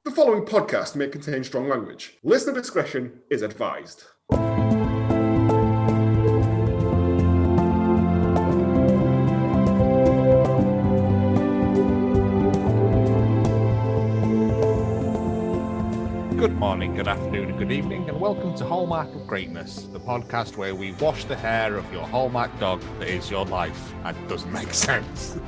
The following podcast may contain strong language. Listener discretion is advised. Good morning, good afternoon, and good evening, and welcome to Hallmark of Greatness, the podcast where we wash the hair of your Hallmark dog that is your life and doesn't make sense.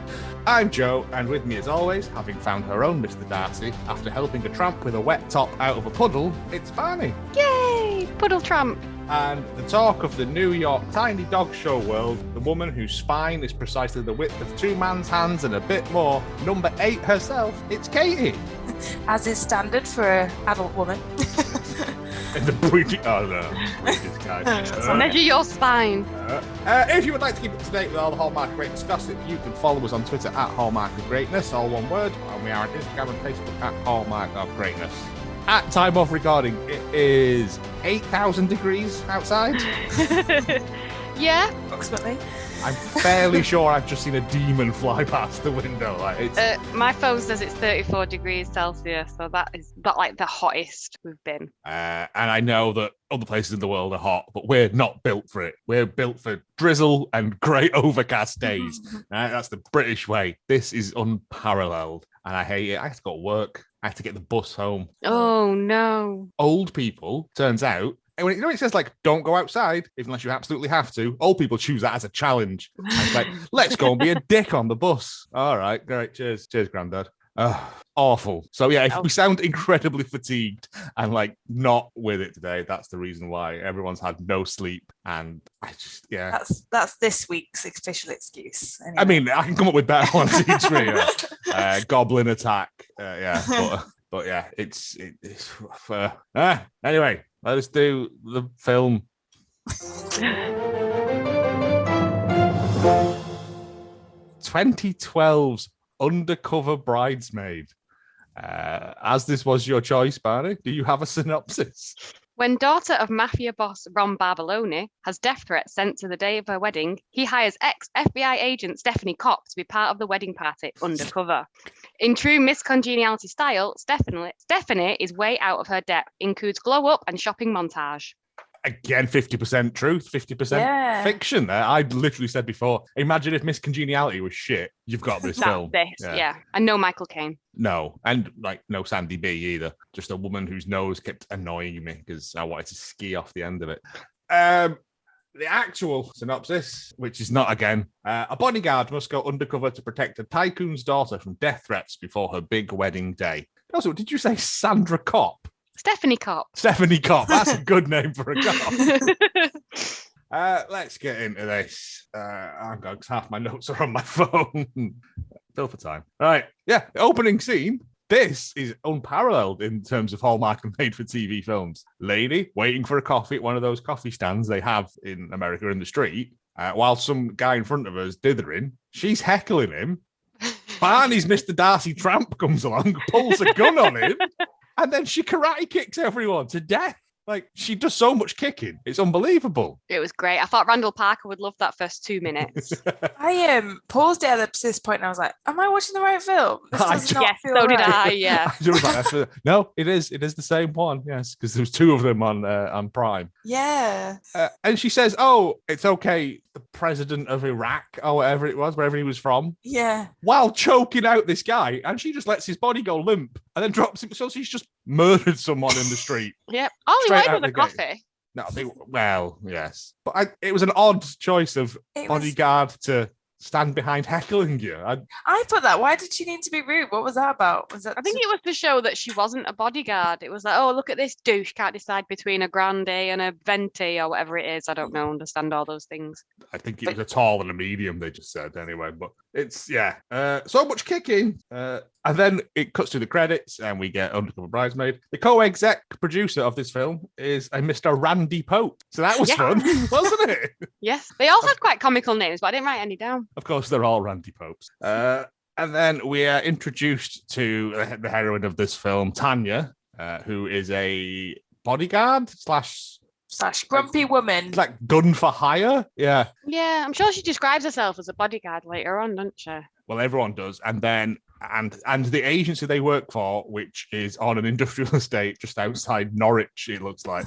I'm Joe, and with me as always, having found her own Mr. Darcy, after helping a tramp with a wet top out of a puddle, it's Barney. Yay! Puddle tramp. And the talk of the New York tiny dog show world, the woman whose spine is precisely the width of two man's hands and a bit more, number 8 herself, it's Katie. As is standard for an adult woman. The British kind. So measure your spine. If you would like to keep up to date with all the Hallmark of Greatness gossip, you can follow us on Twitter at Hallmark of Greatness, all one word, and we are on Instagram and Facebook at Hallmark of Greatness. At time of recording, it is 8,000 degrees outside. Yeah. Approximately. I'm fairly sure I've just seen a demon fly past the window. My phone says it's 34 degrees Celsius, so that is not like the hottest we've been. And I know that other places in the world are hot, but we're not built for it. We're built for drizzle and great overcast days. That's the British way. This is unparalleled, and I hate it. I have to go to work. I have to get the bus home. Oh, no. Old people, turns out, and when it says, like, don't go outside unless you absolutely have to, old people choose that as a challenge. And it's like, let's go and be a dick on the bus. All right, great. Cheers. Cheers, Grandad. Awful. So, yeah, if we sound incredibly fatigued and, like, not with it today, that's the reason why. Everyone's had no sleep. And I just, yeah. That's this week's official excuse. Anyway. I mean, I can come up with better ones each week. Goblin attack. But yeah, it's anyway, let us do the film. 2012's Undercover Bridesmaid. As this was your choice, Barney, do you have a synopsis? When daughter of mafia boss Ron Baldoni has death threats sent to the day of her wedding, he hires ex-FBI agent Stephanie Kopp to be part of the wedding party undercover. In true Miss Congeniality style, Stephanie is way out of her depth, includes glow-up and shopping montage. Again, 50% truth, 50% fiction there. I literally said before, imagine if Miss Congeniality was shit. You've got this film. Yeah. And no Michael Caine. No. And like no Sandy B either. Just a woman whose nose kept annoying me because I wanted to ski off the end of it. The actual synopsis, which is not again, a bodyguard must go undercover to protect a tycoon's daughter from death threats before her big wedding day. Also, did you say Sandra Kopp? Stephanie Kopp. Stephanie Kopp. That's a good name for a cop. Let's get into this. Hang on, 'cause half my notes are on my phone. Fill for time. All right. Yeah. Opening scene. This is unparalleled in terms of Hallmark and made-for-TV films. Lady waiting for a coffee at one of those coffee stands they have in America in the street, while some guy in front of her is dithering. She's heckling him. Barney's Mr. Darcy Tramp comes along, pulls a gun on him, and then she karate kicks everyone to death. Like, she does so much kicking. It's unbelievable. It was great. I thought Randall Parker would love that first 2 minutes. I paused it at this point and I was like, am I watching the right film? This does not feel so right. did I, yeah. No, it is. It is the same one, yes, because there's 2 of them on Prime. Yeah. And she says, oh, it's okay, the president of Iraq or whatever it was, wherever he was from. Yeah. While choking out this guy, and she just lets his body go limp and then drops him. So she's just murdered someone in the street. Yep. Oh, he Straight went out with a the gate. coffee. No, well, yes. But it was an odd choice of bodyguard to stand behind heckling you. I put that. Why did she need to be rude? What was that about? Was that? I think it was to show that she wasn't a bodyguard. It was like, oh, look at this douche. Can't decide between a grande and a venti or whatever it is. I don't know. Understand all those things. I think it was a tall and a medium, they just said anyway. But it's, yeah. So much kicking. And then it cuts to the credits and we get Undercover Bridesmaid. The co-exec producer of this film is a Mr. Randy Pope. So that was fun, wasn't it? Yes. They all had quite comical names, but I didn't write any down. Of course, they're all Randy Popes. And then we are introduced to the heroine of this film, Tanya, who is a bodyguard slash grumpy woman. Like gun for hire. Yeah. Yeah, I'm sure she describes herself as a bodyguard later on, doesn't she? Well, everyone does. And then and the agency they work for, which is on an industrial estate just outside Norwich, it looks like.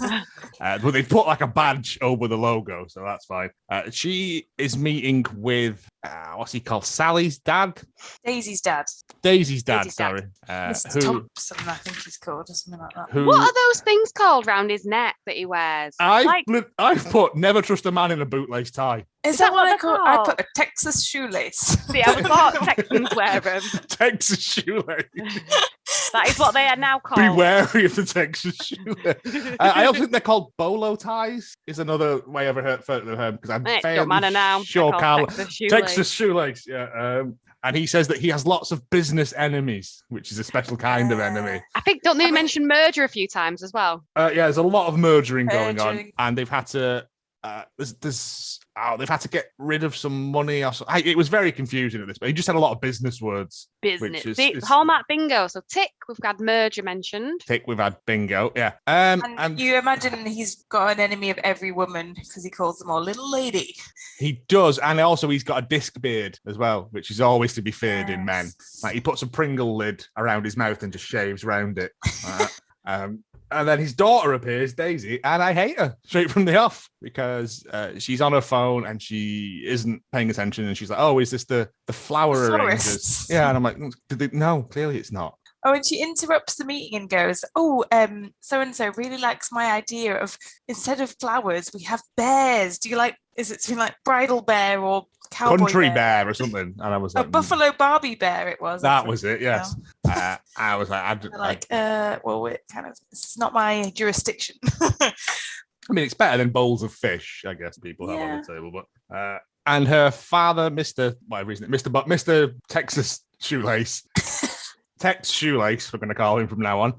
But they've put like a badge over the logo, so that's fine. She is meeting with what's he called? Sally's dad? Daisy's dad. Daisy's dad, Daisy's dad. sorry. Mr. Thompson, I think he's called, or something like that. What are those things called round his neck that he wears? I've put never trust a man in a bootlace tie. Is that what they're I call? I called? put a Texas shoelace. See, I thought Texans wear them. Texas shoelace. That is what they are now called. Be wary of the Texas shoelace. I also think they're called bolo ties. Is another way I've heard of them because I'm It fairly don't matter now. sure They're Carl called Texas Texas shoelace. Yeah. And he says that he has lots of business enemies, which is a special kind of enemy. I think, don't they mention merger a few times as well? Yeah, there's a lot of mergering going on, Mergering. and they've had to. They've had to get rid of some money. Or so. It was very confusing at this, but he just had a lot of business words. Business. Which See, is Hallmark bingo. So tick, we've had merger mentioned. Tick, we've had bingo. Yeah. And you imagine he's got an enemy of every woman because he calls them all little lady. He does, and also he's got a disc beard as well, which is always to be feared in men. Like he puts a Pringle lid around his mouth and just shaves around it. And then his daughter appears, Daisy, and I hate her straight from the off because she's on her phone and she isn't paying attention. And she's like, "Oh, is this the flower arrangers?" Yeah, and I'm like, "No, clearly it's not." Oh, and she interrupts the meeting and goes, "Oh, so and so really likes my idea of instead of flowers, we have bears. Do you like? Is it like bridal bear or cowboy country bear or something?" And I was like, buffalo Barbie bear. It was. That was it. Yes. I was like, well, it kind of it's not my jurisdiction. I mean, it's better than bowls of fish, I guess people have on the table. But and her father, Mr. Texas Shoelace. Tex Shoelace, we're going to call him from now on.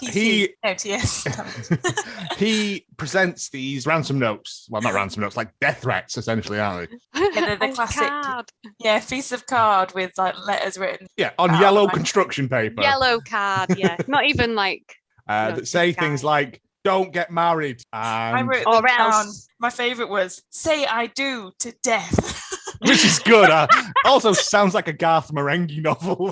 He presents these ransom notes. Well, not ransom notes, like death threats, essentially, aren't they? Yeah, the classic. Card. Yeah, piece of card with like letters written. Yeah, on yellow construction paper. Yellow card. Yeah, not even like that say things like "Don't get married." I wrote them down. My favourite was "Say I do to death." Which is good. Also sounds like a Garth Marenghi novel.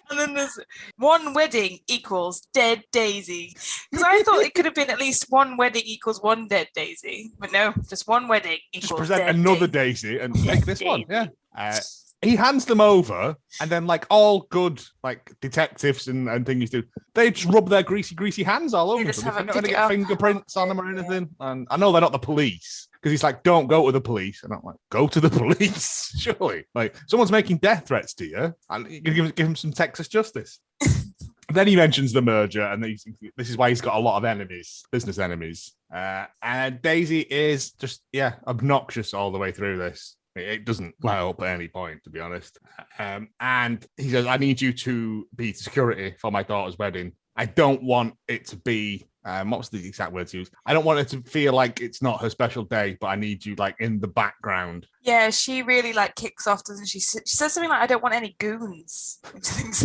And then there's one wedding equals dead Daisy. Because I thought it could have been at least one wedding equals one dead Daisy. But no, just one wedding equals just present dead another Daisy. Daisy and take this one. Yeah. He hands them over, and then, like all good like detectives and things do, they just rub their greasy hands all over them. They're not going to get fingerprints on them or anything. And I know they're not the police because he's like, "Don't go to the police," and I'm like, "Go to the police, surely." Like someone's making death threats to you, and you can give him some Texas justice. Then he mentions the merger, and this is why he's got a lot of enemies, business enemies. And Daisy is just obnoxious all the way through this. It doesn't let up at any point, to be honest. And he says, "I need you to be security for my daughter's wedding. I don't want it to be, what was the exact words used? I don't want it to feel like it's not her special day, but I need you like in the background." Yeah, she really like kicks off, doesn't she? She says something like, "I don't want any goons."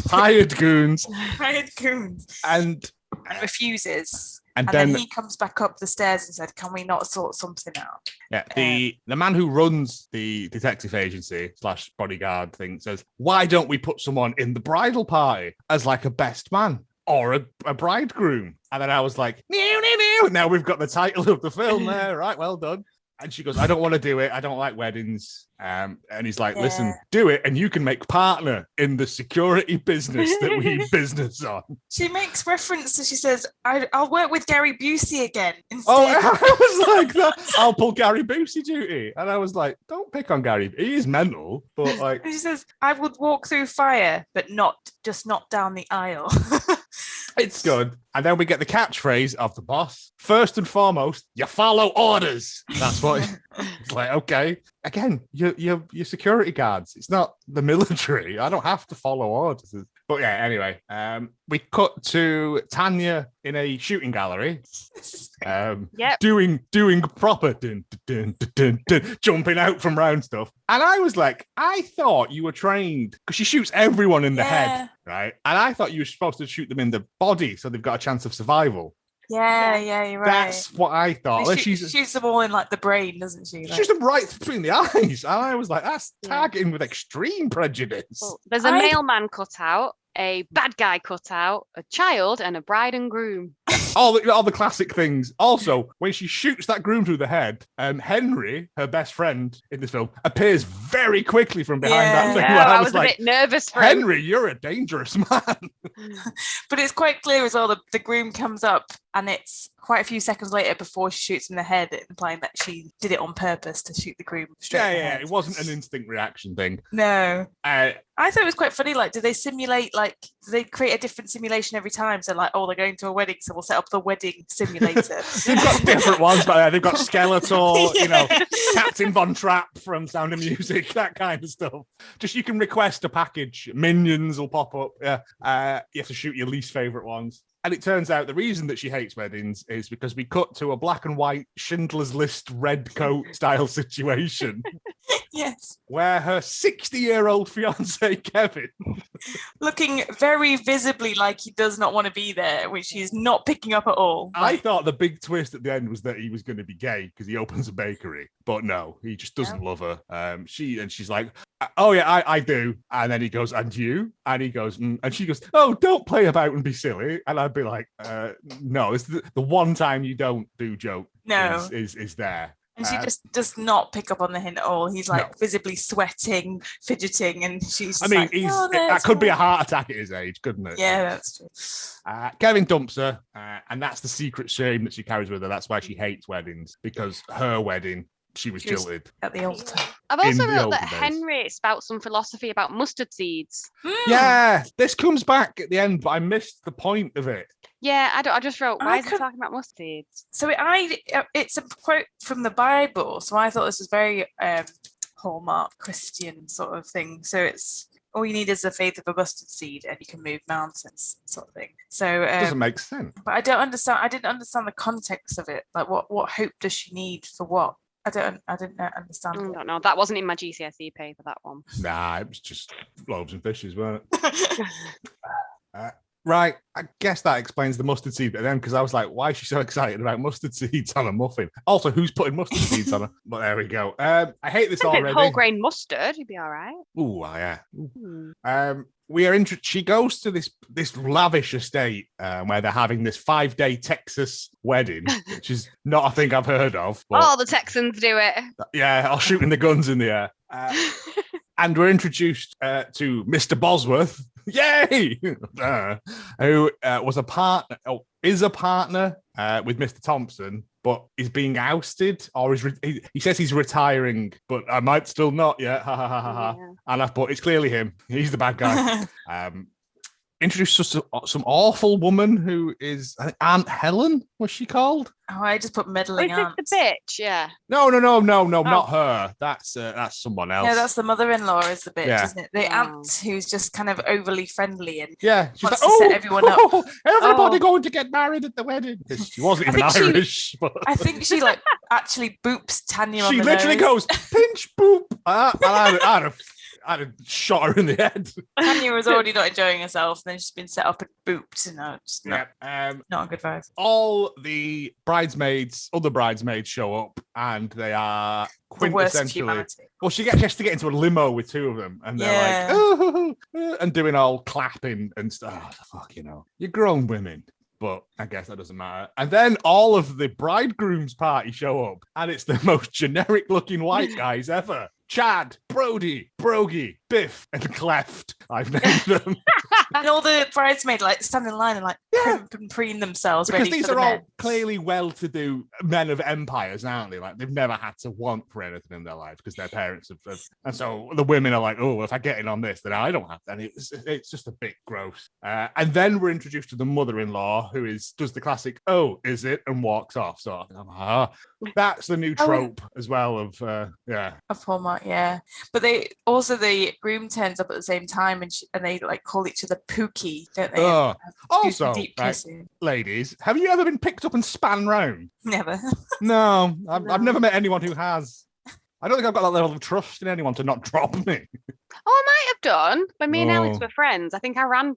Hired goons. Hired goons. And refuses. And then he comes back up the stairs and said, "Can we not sort something out?" Yeah, the man who runs the detective agency / bodyguard thing says, "Why don't we put someone in the bridal party as like a best man or a bridegroom?" And then I was like, "No. Now we've got the title of the film there, right? Well done." And she goes, "I don't want to do it. I don't like weddings." And he's like, "Listen, do it, and you can make partner in the security business that we business on." She makes reference to, she says, I'll work with Gary Busey again instead. Oh, I was like that. I'll pull Gary Busey duty. And I was like, don't pick on Gary. He is mental, but like. And she says, "I would walk through fire, but not down the aisle." It's good. And then we get the catchphrase of the boss. "First and foremost, you follow orders." That's what it's like. Okay. Again, you're security guards. It's not the military. I don't have to follow orders. But yeah, anyway, we cut to Tanya in a shooting gallery. Doing proper jumping out from round stuff. And I was like, I thought you were trained because she shoots everyone in the head, right? And I thought you were supposed to shoot them in the body so they've got a chance of survival. Yeah, you're right. That's what I thought. And she shoots them all in like the brain, doesn't she? Shoots them right between the eyes. And I was like, that's targeting with extreme prejudice. Well, there's a mailman cut out, a bad guy cut out, a child, and a bride and groom. all the classic things. Also, when she shoots that groom through the head, Henry, her best friend in this film, appears very quickly from behind that thing. I was like, a bit nervous for Henry, you're a dangerous man. But it's quite clear as well, the groom comes up and it's quite a few seconds later before she shoots him in the head, implying that she did it on purpose to shoot the groom straight in the head. It wasn't an instinct reaction thing. No. I thought it was quite funny, like, do they create a different simulation every time? So like, they're going to a wedding, so we'll set up the wedding simulator. They've got different ones, but they've got Skeletor, Captain Von Trapp from Sound of Music, that kind of stuff. Just you can request a package. Minions will pop up. Yeah. You have to shoot your least favorite ones. And it turns out the reason that she hates weddings is because we cut to a black and white Schindler's List red coat style situation. Yes. Where her 60-year-old fiance, Kevin, looking very visibly like he does not want to be there, which he's not picking up at all. I thought the big twist at the end was that he was going to be gay because he opens a bakery. But no, he just doesn't love her. She's like, oh yeah, I do. And then he goes, and you? And he goes, and she goes, oh, don't play about and be silly. And I'd be like, no, it's the one time you don't do joke. No, is there. And she just does not pick up on the hint at all. He's like visibly sweating, fidgeting, and she's just that could be a heart attack at his age, couldn't it? Yeah, that's true. Kevin dumps her, and that's the secret shame that she carries with her. That's why she hates weddings, because her wedding, she was jilted. At the altar. I've also wrote that Henry spouts some philosophy about mustard seeds. Yeah, this comes back at the end, but I missed the point of it. Yeah, I just wrote, why is he talking about mustard seeds? So it's a quote from the Bible, so I thought this was very Hallmark Christian sort of thing. So it's all you need is the faith of a mustard seed and you can move mountains, sort of thing. So it doesn't make sense. But I didn't understand the context of it. Like what hope does she need for what? I didn't understand. I don't know. That wasn't in my GCSE paper, that one. Nah, it was just loaves and fishes, weren't it? Right, I guess that explains the mustard seed at the end, because I was like, why is she so excited about mustard seeds on a muffin? Also, who's putting mustard seeds on her? But there we go. I hate this already. Whole grain mustard, you'd be all right. Ooh, yeah. She goes to this lavish estate where they're having this 5-day Texas wedding, which is not a thing I've heard of. But, all the Texans do it. Yeah, or shooting the guns in the air. And we're introduced to Mr. Bosworth, yay, who was a partner, is a partner with Mr. Thompson, but is being ousted, or he says he's retiring, but I might still not yet. Ha ha ha ha. And but it's clearly him. He's the bad guy. Introduced us to some awful woman who is, I think, Aunt Helen, was she called? Oh, I just put meddling aunt. The bitch, yeah. No, not her. That's someone else. Yeah, that's the mother-in-law is the bitch, isn't it? The aunt who's just kind of overly friendly and she's wants like, to set everyone up. Everybody going to get married at the wedding. She wasn't even Irish. I think she actually boops Tanya on the nose. She literally goes, pinch boop. I'd have shot her in the head. Tanya was already not enjoying herself, and then she's been set up and booped, and now it's not a good vibe. All the other bridesmaids show up, and they are quintessentially. Well, she has to get into a limo with two of them, and they're like, oh, and doing all clapping and stuff. Oh, fuck, you're grown women. But I guess that doesn't matter. And then all of the bridegroom's party show up, and it's the most generic looking white guys ever. Chad, Brody, Brogy, Biff, and Cleft. I've named them. And all the bridesmaids stand in line and primp and preen themselves. Because ready these for are the all men. clearly well-to-do men of empires, aren't they? Like, they've never had to want for anything in their lives because their parents have. And so the women are like, oh, well, if I get in on this, then I don't have to. And it's just a bit gross. And then we're introduced to the mother-in-law who does the classic, oh, is it? And walks off. So that's the new trope as well of Hallmark, yeah. But the groom turns up at the same time and they call each other Pookie, don't they? Also, ladies, have you ever been picked up and span round? Never. No, I've never met anyone who has. I don't think I've got that level of trust in anyone to not drop me. Oh, I might have done. When me and Alex Oh. were friends, I think I ran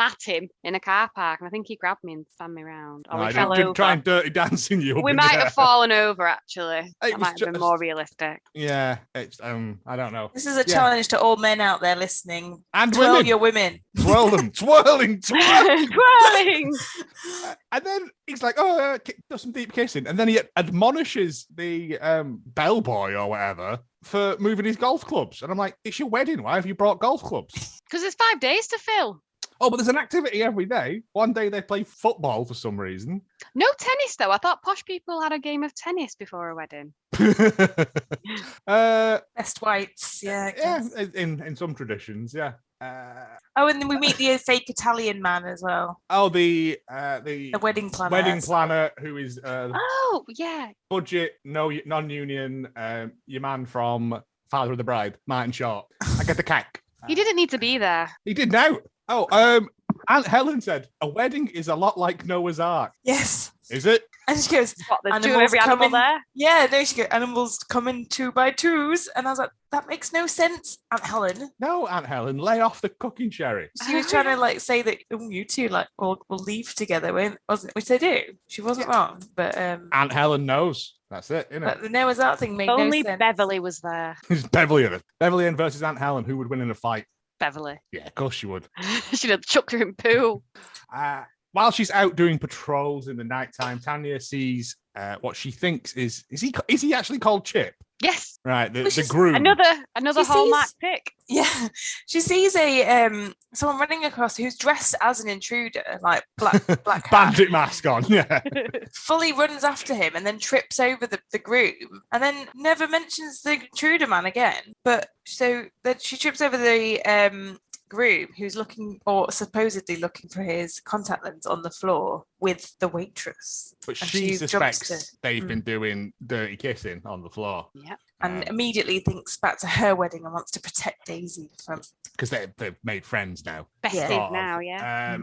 at him in a car park, and I think he grabbed me and spanned me around. Or I we fell didn't over. try and dirty dancing you. Up We in might the air. have fallen over, actually. It That was might have been just- more realistic. Yeah, it's I don't know. This is a challenge to all men out there listening. And Twirl women, your women. twirl them, twirling. Twirling. And then he's like, "Oh, does some deep kissing," and then he admonishes the bellboy or whatever for moving his golf clubs. And I'm like, "It's your wedding. Why have you brought golf clubs?" Because it's 5 days to fill. Oh, but there's an activity every day. One day they play football for some reason. No tennis, though. I thought posh people had a game of tennis before a wedding. Best whites, yeah. I Yeah, guess. in some traditions, yeah. Oh, and then we meet the fake Italian man as well. Oh, the wedding planner. wedding planner who is Oh, yeah. budget, non-union, your man from Father of the Bride, Martin Short. I get the cack. He didn't need to be there. He did now. Oh, Aunt Helen said a wedding is a lot like Noah's Ark. Yes. Is it? And she goes, What, there's two of Animals every animal coming- there? yeah, no, she goes, animals come in 2 by 2s. And I was like, that makes no sense, Aunt Helen. No, Aunt Helen, lay off the cooking sherry. She was trying to like say that you two like will leave together, wasn't, which they do. She wasn't wrong, but Aunt Helen knows. That's it, isn't it? but the Noah's Ark thing made Only no sense. Beverly was there. It's Beverly in it. Beverly Ann versus Aunt Helen. Who would win in a fight? Beverly. Yeah, of course she would. She'd have chucked her in pool. While she's out doing patrols in the nighttime, Tanya sees what she thinks is he actually called Chip? Yes. Right, the Which is groom. Another She Hallmark sees- pick. Yeah, she sees a someone running across who's dressed as an intruder, like black hat, Bandit mask on, yeah. fully runs after him and then trips over the groom and then never mentions the intruder man again. But so that she trips over the groom who's looking or supposedly looking for his contact lens on the floor with the waitress. But And she she jumps suspects to- they've been doing dirty kissing on the floor Yeah. And immediately thinks back to her wedding and wants to protect Daisy from. because they've made friends now. Besties Yeah. Sort of. now, yeah.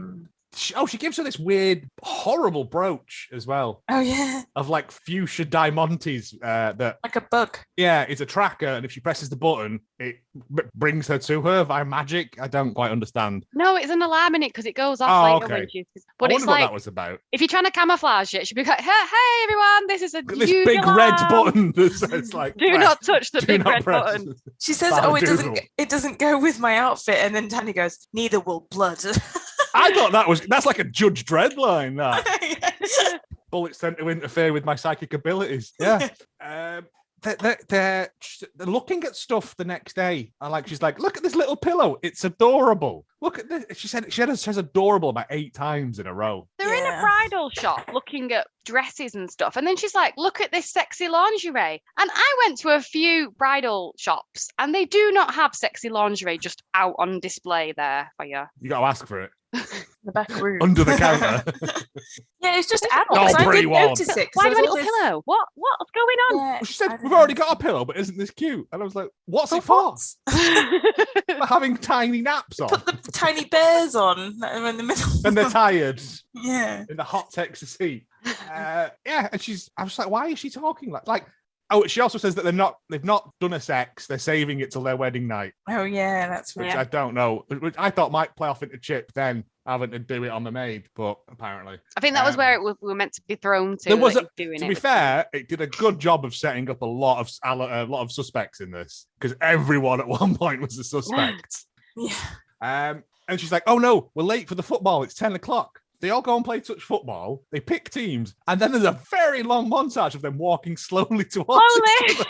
She gives her this weird, horrible brooch as well Oh yeah, of like fuchsia diamantes that, like a bug. yeah, it's a tracker. And if she presses the button, it brings her to her by magic. I don't quite understand. No, it's an alarm in it because it goes off Oh, later okay. when she's. I But wonder it's what like that was about. if you're trying to camouflage it, she'd be like, hey everyone, this is a This huge big red alarm. button that says like, Do press, not touch the do big not red press. button. She says, Bad "Oh, doodle. it doesn't go with my outfit." And then Danny goes, "Neither will blood." I thought that's like a Judge Dredd line. That bullets sent to interfere with my psychic abilities. Yeah. They're looking at stuff the next day. She's like, look at this little pillow. It's adorable. Look at this. She says adorable about 8 times in a row. They're in a Yeah. bridal shop looking at dresses and stuff. And then she's like, look at this sexy lingerie. And I went to a few bridal shops and they do not have sexy lingerie just out on display there for you. You got to ask for it The back room under the counter. Yeah, it's just Oh, adults. I pretty didn't warm. notice it. 'cause Why do there you was want a all little pillow? What's going on? Yeah, She said, I don't we've already know. got a pillow, but isn't this cute? And I was like, what's For it for? what? We're having tiny naps on. Put the tiny bears on that are in the middle. And they're tired Yeah. in the hot Texas heat. Yeah, and I was like, why is she talking like? Oh, she also says that they've not done a sex. They're saving it till their wedding night, Oh yeah, that's which right. I don't know. Which I thought might play off into Chip then having to do it on the maid, but apparently. I think that was Um, where we were meant to be thrown to. There was that a- he's doing To it. be fair, it did a good job of setting up a lot of suspects in this because everyone at one point was a suspect. Yeah. And she's like, "Oh no, we're late for the football. It's 10 o'clock." They all go and play touch football. They pick teams, and then there's a very long montage of them walking slowly towards each Slowly. other.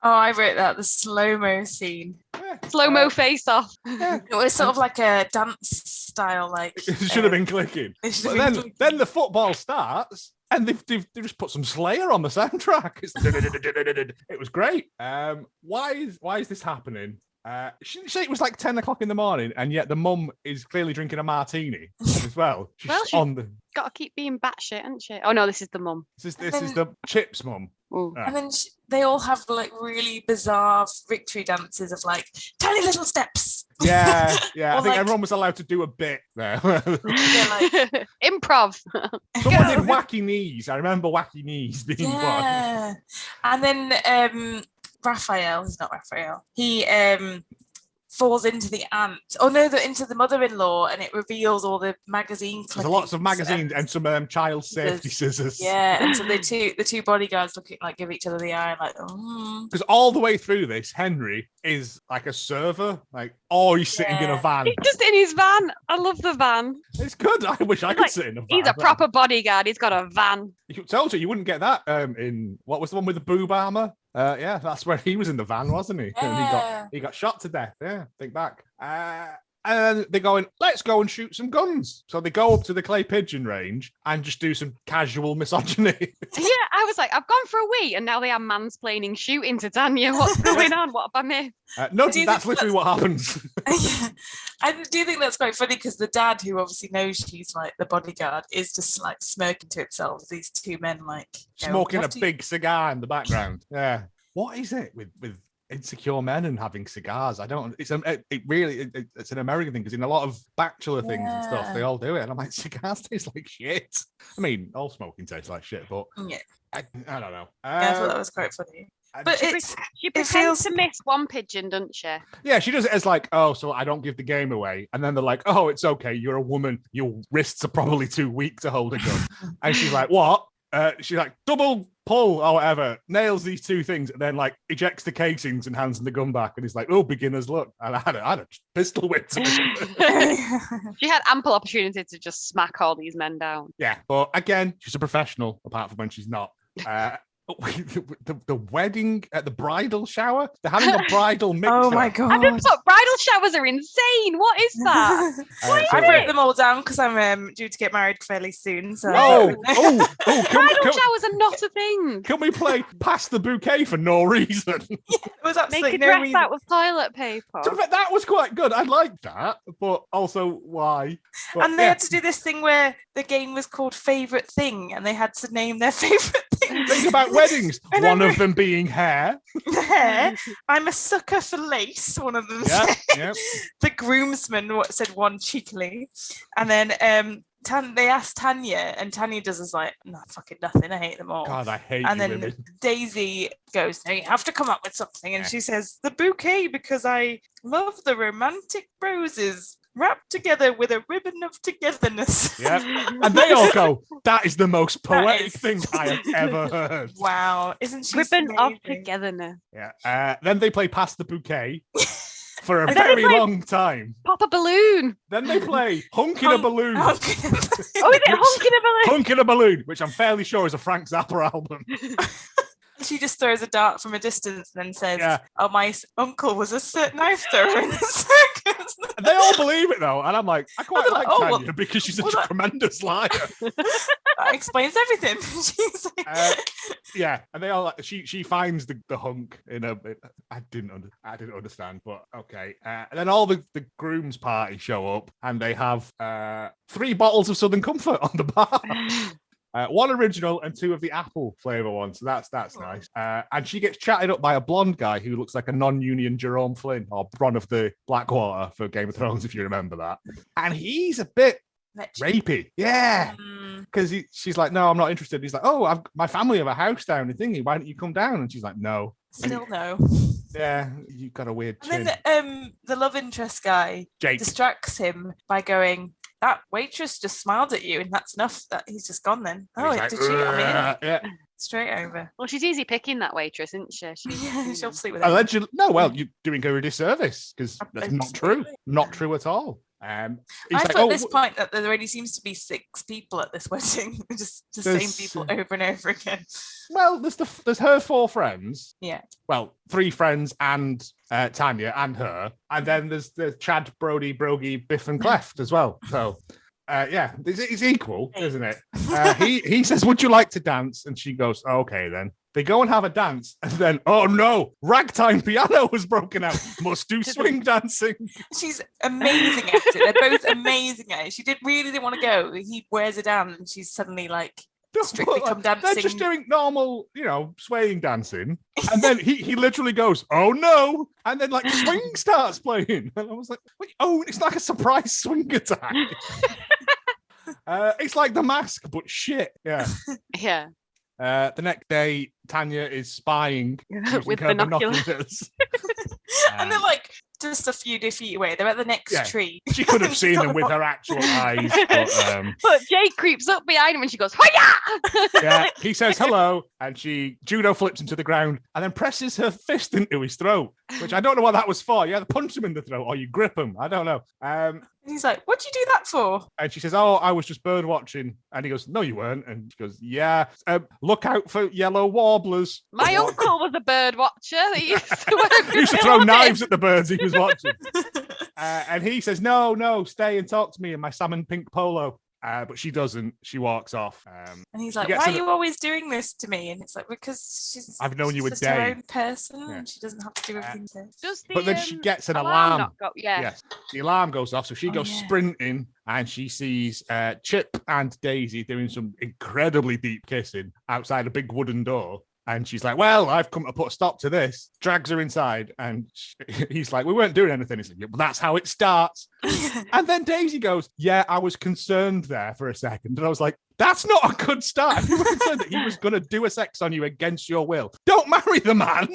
Oh, I wrote that, the slow-mo scene. Slow-mo face off. Yeah. It was sort of like a dance style, like It should have been clicking. it should But have been then, clicking. then the football starts, and they've just put some Slayer on the soundtrack. It was great. Why is this happening? She didn't say it was like 10 o'clock in the morning, and yet the mum is clearly drinking a martini as well. She's Well, she- on the. Got to keep being batshit, hasn't she? Oh no, this is the mum. This is the Chips mum. Ooh. Ah. And then they all have like really bizarre victory dances of like tiny little steps. Yeah. I Or think like- everyone was allowed to do a bit there. Yeah, like Improv. Someone did wacky knees. I remember wacky knees being one. yeah. And then Raphael. He's not Raphael. He falls into the aunt. Oh no, into the mother-in-law, and it reveals all the magazine clippings. There's lots of magazines and some child safety scissors. Yeah, and so the two bodyguards give each other the eye, like, oh. Because all the way through this, Henry is like a server, he's sitting in a van. He's just in his van. I love the van. It's good. I wish I could sit in a van. He's a proper bodyguard. He's got a van. You told you wouldn't get that in what was the one with the boob armor? Yeah, that's where he was in the van, wasn't he? Yeah. And he got shot to death. Yeah, think back. And they're going, let's go and shoot some guns. So they go up to the clay pigeon range and just do some casual misogyny. Yeah, I was like, I've gone for a wee, and now they are mansplaining shooting to Tanya. What's going on? What have I missed? No, that's literally what happens. Yeah. I do think that's quite funny because the dad, who obviously knows she's like the bodyguard, is just like smirking to himself as these two men smoking a big cigar in the background. Yeah. What is it with insecure men and having cigars? I don't. It's an American thing, because in a lot of bachelor things and stuff, they all do it, and I'm like, cigars taste like shit. I mean, all smoking tastes like shit, but yeah, I don't know. I thought that was quite funny. But she pretends to miss one pigeon, doesn't she? Yeah, she does it as like, oh, so I don't give the game away. And then they're like, oh, it's okay. You're a woman. Your wrists are probably too weak to hold a gun. And she's like, what? She's like, double pull or whatever, nails these two things, and then like ejects the casings and hands him the gun back. And he's like, oh, beginner's luck. And I had a pistol whip to me. She had ample opportunity to just smack all these men down. Yeah, but again, she's a professional, apart from when she's not. The wedding at the bridal shower, they're having a bridal mixer. Oh my god! Bridal showers are insane. What is that? I wrote them all down because I'm due to get married fairly soon. So bridal showers are not a thing. Can we play pass the bouquet for no reason? Yeah, it was absolutely Make a dress out with toilet paper. That was quite good. I liked that, but also why? But, and they had to do this thing where the game was called Favorite Thing, and they had to name their favorite thing. Think about weddings. One of them being hair. Hair. I'm a sucker for lace. One of them said. Yep. The groomsman said one cheekily, and then they asked Tanya, and Tanya does is like, no, fucking nothing. I hate them all. God, I hate. And then women. Daisy goes, no, you have to come up with something, and she says the bouquet because I love the romantic roses wrapped together with a ribbon of togetherness. Yep. And they all go, that is the most poetic thing I have ever heard. Wow. Isn't she ribbon amazing? of togetherness? Yeah. Then they play Pass the Bouquet for a very long time. Pop a balloon. Then they play Hunk in a Balloon. Oh, is it Hunk in a Balloon? Hunk in a Balloon, which I'm fairly sure is a Frank Zappa album. She just throws a dart from a distance and then says, oh, my uncle was a knife thrower in the circus. They all believe it, though. And I'm like, I quite like Tanya because she's a tremendous liar. That explains everything. Yeah. And they all, she finds the hunk in a, I didn't understand, but okay. And then all the groom's party show up, and they have 3 bottles of Southern Comfort on the bar. 1 original and 2 of the apple flavor ones. So that's nice. And she gets chatted up by a blonde guy who looks like a non-union Jerome Flynn, or Bronn of the Blackwater for Game of Thrones, if you remember that. And he's a bit rapey. Yeah. Because she's like, no, I'm not interested. He's like, oh, my family have a house down in Thingy. Why don't you come down? And she's like, no. Still no. Yeah, you've got a weird chin. And then the love interest guy Jake distracts him by going, that waitress just smiled at you, and that's enough. That he's just gone then. Oh, like, did she? I mean, straight over. Well, she's easy picking, that waitress, isn't she? She'll sleep with him. Allegedly, no. Well, you're doing her a disservice because that's not true. Not true at all. I thought at this point that there already seems to be 6 people at this wedding, just the same people over and over again. Well, there's her 4 friends. Yeah. Well, 3 friends and Tanya and her, and then there's Chad, Brody, Brogy, Biff, and Cleft as well. So. It's equal, isn't it? He says, would you like to dance? And she goes, okay, then. They go and have a dance, and then, oh no, ragtime piano was broken out. Must do swing dancing. She's amazing at it. They're both amazing at it. She didn't want to go. He wears her down, and she's suddenly like, strictly come dancing. They're just doing normal, swaying dancing. And then he literally goes, oh no. And then like swing starts playing. And I was like, wait, it's like a surprise swing attack. It's like The Mask, but shit. Yeah. Yeah. The next day, Tanya is spying using With her binoculars. And they're like just a few feet away. They're at the next tree. She could have seen them with her actual eyes. But Jake creeps up behind him and she goes, "Hiya!" Yeah, he says hello, and she judo flips him to the ground and then presses her fist into his throat, which I don't know what that was for. You either punch him in the throat or you grip him. I don't know. And he's like, "What'd you do that for?" And she says, "Oh, I was just bird watching." And he goes, "No, you weren't." And she goes, "Yeah, look out for yellow warblers." My uncle was a bird watcher. He used to, work He used to with throw building. knives at the birds he was watching. And he says, no, stay and talk to me in my salmon pink polo. But she doesn't. She walks off. And he's like, "Why are you always doing this to me?" And it's like, because I've known you a just day. her own person, Yeah. and she doesn't have to do everything. But then she gets an alarm. Not go- yeah. Yes, the alarm goes off. So she goes sprinting, and she sees Chip and Daisy doing some incredibly deep kissing outside a big wooden door. And she's like, "Well, I've come to put a stop to this." Drags her inside, and he's like, "We weren't doing anything." He's like, "Yeah, well, that's how it starts." And then Daisy goes, "Yeah, I was concerned there for a second." And I was like, that's not a good start. If you were concerned that he was going to do a sex on you against your will, don't marry the man.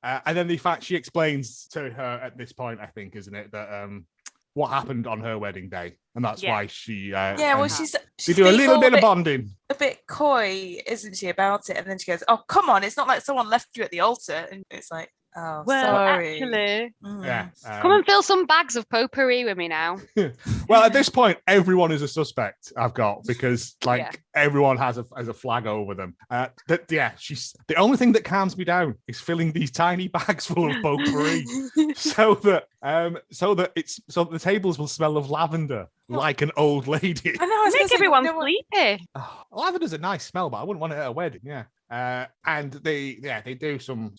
And then the fact she explains to her at this point, I think, isn't it, that what happened on her wedding day, and that's why she. Well, she's they do a little bit of bonding. A bit coy, isn't she, about it? And then she goes, "Oh, come on! It's not like someone left you at the altar." And it's like, "Oh, Well, sorry." actually, Yeah. come and fill some bags of potpourri with me now. Well, at this point, everyone is a suspect. I've got because everyone has a flag over them. She's the only thing that calms me down is filling these tiny bags full of potpourri, so that the tables will smell of lavender like an old lady. I know. Make everyone sleepy. Oh, lavender's a nice smell, but I wouldn't want it at a wedding. Yeah. And they do some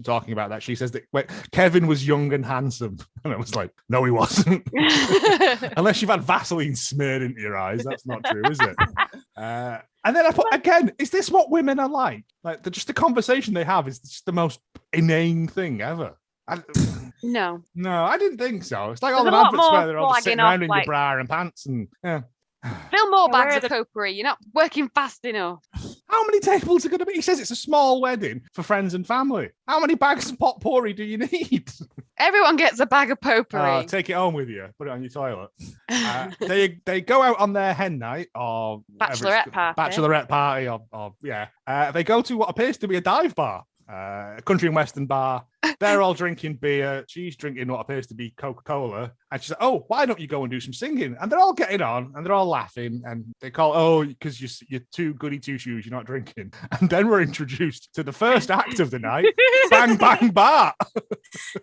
talking about that. She says that Kevin was young and handsome, and I was like, no, he wasn't. Unless you've had Vaseline smeared into your eyes, that's not true, is it? And then I put again, is this what women are like? Like just the conversation they have is just the most inane thing ever. No, I didn't think so. It's like all There's the a lot adverts more where they're all just sitting flagging around off, in like- your bra and pants and fill more where bags are of the- potpourri. You're not working fast enough. How many tables are going to be? He says it's a small wedding for friends and family. How many bags of potpourri do you need? Everyone gets a bag of potpourri. Take it home with you. Put it on your toilet. They go out on their hen night or Bachelorette party. They go to what appears to be a dive bar. A country and western bar. They're all drinking beer. She's drinking what appears to be Coca-Cola. And she's like, "Oh, why don't you go and do some singing?" And they're all getting on and they're all laughing. And they call, because you're too goody two-shoes, you're not drinking. And then we're introduced to the first act of the night, Bang Bang Bart.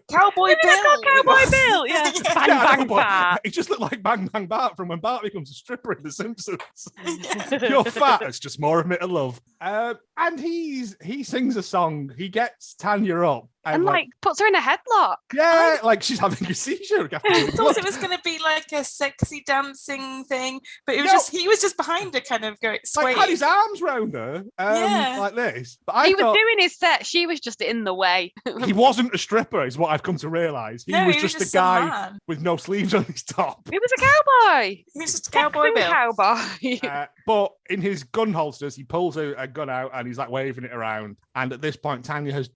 Cowboy Bill. Cowboy Bill, yeah. Bang Bang Bart. He just looked like Bang Bang Bart from when Bart becomes a stripper in The Simpsons. You're fat. It's just more of me to love. And he sings a song. He gets Tanya up. And puts her in a headlock. Yeah, like she's having a seizure. I thought it was going to be like a sexy dancing thing, but it was he was just behind her, kind of going swaying. Had his arms round her, like this. But He was doing his set. She was just in the way. He wasn't a stripper, is what I've come to realise. He was just a guy with no sleeves on his top. He was a cowboy. He was just a cowboy Bill. Cowboy. But in his gun holsters, he pulls a gun out and he's like waving it around. And at this point,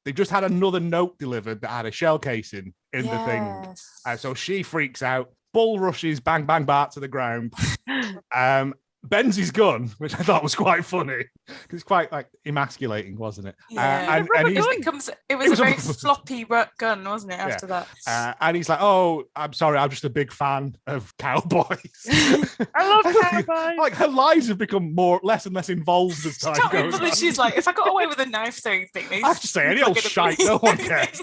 they just had another note delivered that had a shell casing in the thing. So she freaks out, bull rushes Bang Bang Bart to the ground, bends his gun, which I thought was quite funny. It's quite emasculating, wasn't it? Yeah. It was a very floppy gun, wasn't it? After that, and he's like, "Oh, I'm sorry, I'm just a big fan of cowboys." I love cowboys. Like her lives have become less and less involved as time goes on. She's like, "If I got away with a knife throwing thing, I have to say any old shite, no one cares."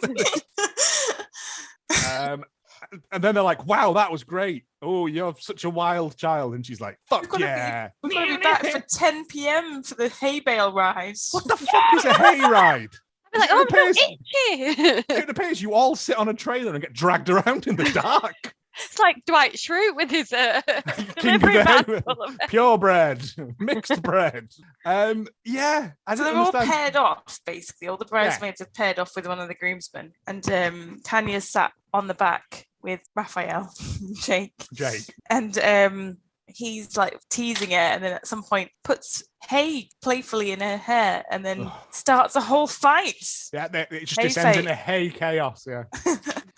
And then they're like, "Wow, that was great. Oh, you're such a wild child." And she's like, "Fuck yeah. We're going to be back for 10 p.m. for the hay bale ride." What the fuck is a hay ride? I'm like, "Oh, I'm so itchy." It appears you all sit on a trailer and get dragged around in the dark. It's like Dwight Schrute with his King of delivery van. Pure bread, mixed bread. I So don't they're all understand. paired off, basically. All the bridesmaids are paired off with one of the groomsmen. And Tanya's sat on the back with Raphael, Jake. Jake. And he's like teasing her, and then at some point puts hay playfully in her hair, and then starts a whole fight. Yeah, it just Hay descends fight. into hay chaos. Yeah,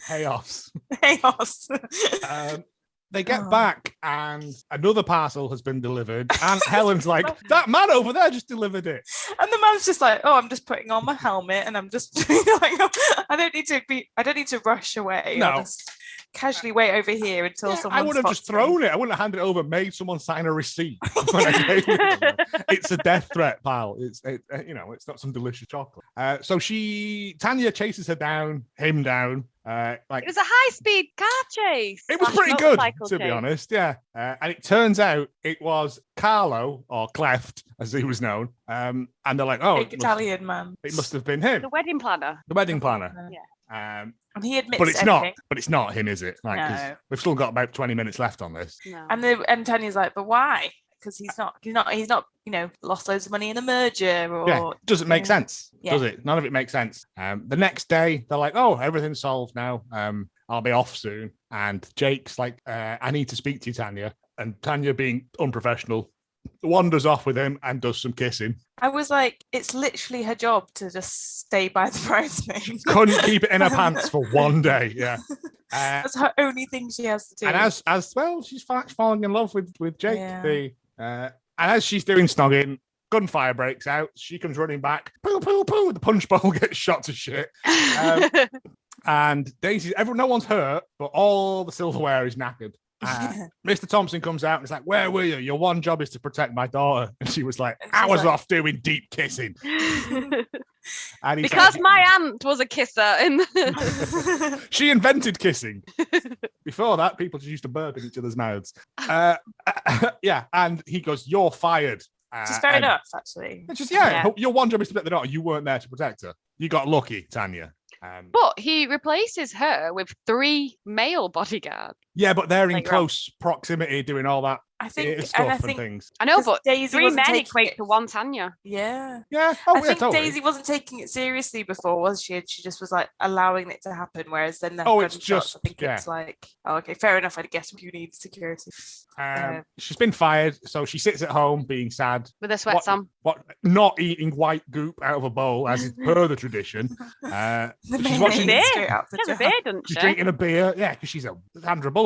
chaos. Chaos. They get back and another parcel has been delivered. And Helen's like, that man over there just delivered it. And the man's just like, oh, I'm just putting on my helmet and I'm just like, I don't need to rush away. No. I'll just casually wait over here until someone I would have just spots me. thrown it. I wouldn't have handed it over, made someone sign a receipt. When I gave it to them. It's a death threat, pal. It's not some delicious chocolate. So Tanya chases him down. It was a high-speed car chase. It was pretty good, Motorcycle to be chase. honest, yeah. And it turns out it was Carlo, or Cleft, as he was known. And they're like, oh, Big Italian man. it must have been him, The wedding planner. the wedding planner. Yeah. And he admits But it's everything. not. But it's not him, is it? Like, 'cause No. we've still got about 20 minutes left on this. No. And Tanya's like, but why? Because he's not, lost loads of money in a merger or Yeah, it doesn't make sense, Yeah. does it? None of it makes sense. The next day, they're like, oh, everything's solved now. I'll be off soon. And Jake's like, I need to speak to you, Tanya. And Tanya, being unprofessional, wanders off with him and does some kissing. I was like, it's literally her job to just stay by the bridesmaid. Couldn't keep it in her pants for one day. Yeah. That's her only thing she has to do. And as well, she's falling in love with Jake. Yeah. And as she's doing snogging, gunfire breaks out. She comes running back. Poo, poo, poo. The punch bowl gets shot to shit. And Daisy, no one's hurt, but all the silverware is knackered. Mr. Thompson comes out and is like, where were you? Your one job is to protect my daughter. And she was like, I was off doing deep kissing. And he's Because like, my aunt was a kisser. she invented kissing. Before that, people just used to burp in each other's mouths. Yeah, and he goes, you're fired. Which is fair enough, actually. It's just, your one job is to protect the daughter. You weren't there to protect her. You got lucky, Tanya. But he replaces her with 3 male bodyguards. Yeah, but they're in Like, close proximity doing all that I think, stuff and I and think, things. I know, 'cause but Daisy 3 wasn't men taking equate it- to 1 Tanya. yeah. Yeah, I think totally. Daisy wasn't taking it seriously before, was she? She just was like allowing it to happen. Whereas then the It's gunshots, just, I think it's like, oh, okay, fair enough. I guess you need security. She's been fired, so she sits at home being sad. With her sweats on. Not eating white goop out of a bowl, as is per the tradition. She's watching. beer. straight out the She has a jar. beer, doesn't She's she? drinking a beer, yeah, because she's a Sandra Bullock.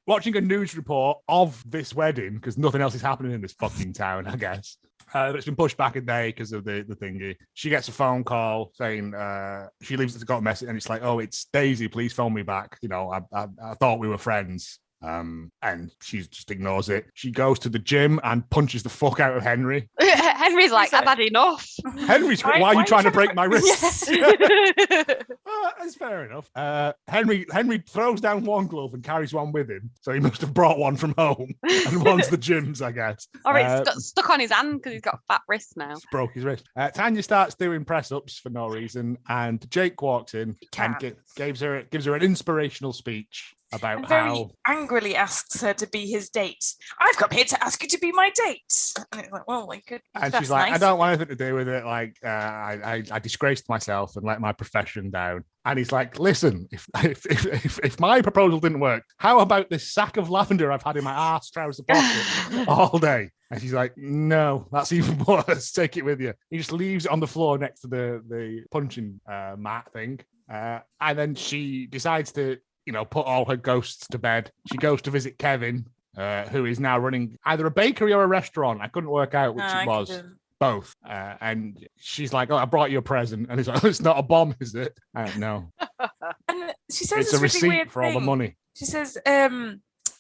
Watching a news report of this wedding, because nothing else is happening in this fucking town, I guess. That's been pushed back a day because of the thingy. She gets a phone call saying she leaves it to got a message, and it's like, oh, it's Daisy, please phone me back. I thought we were friends. And she just ignores it. She goes to the gym and punches the fuck out of Henry. Henry's like, I've had enough. Henry's, why are you trying to break my wrist? That's fair enough. Henry throws down one glove and carries one with him, so he must have brought one from home and one's the gym's, I guess. Or it's got stuck on his hand because he's got fat wrists now. Broke his wrist. Tanya starts doing press ups for no reason, and Jake walks in and gives her an inspirational speech about And very how angrily asks her to be his date. I've come here to ask you to be my date. And it's like, well, my goodness, and that's she's like, nice. I don't want anything to do with it. Like, I disgraced myself and let my profession down. And he's like, listen, if my proposal didn't work, how about this sack of lavender I've had in my arse trouser pocket all day? And she's like, no, that's even worse. Take it with you. He just leaves it on the floor next to the punching mat thing. And then she decides to, put all her ghosts to bed. She goes to visit Kevin, who is now running either a bakery or a restaurant. I couldn't work out which it was. Both. And she's like, oh, I brought you a present. And he's like, oh, it's not a bomb, is it? No. And she says It's a really receipt weird for all the thing. money. She says,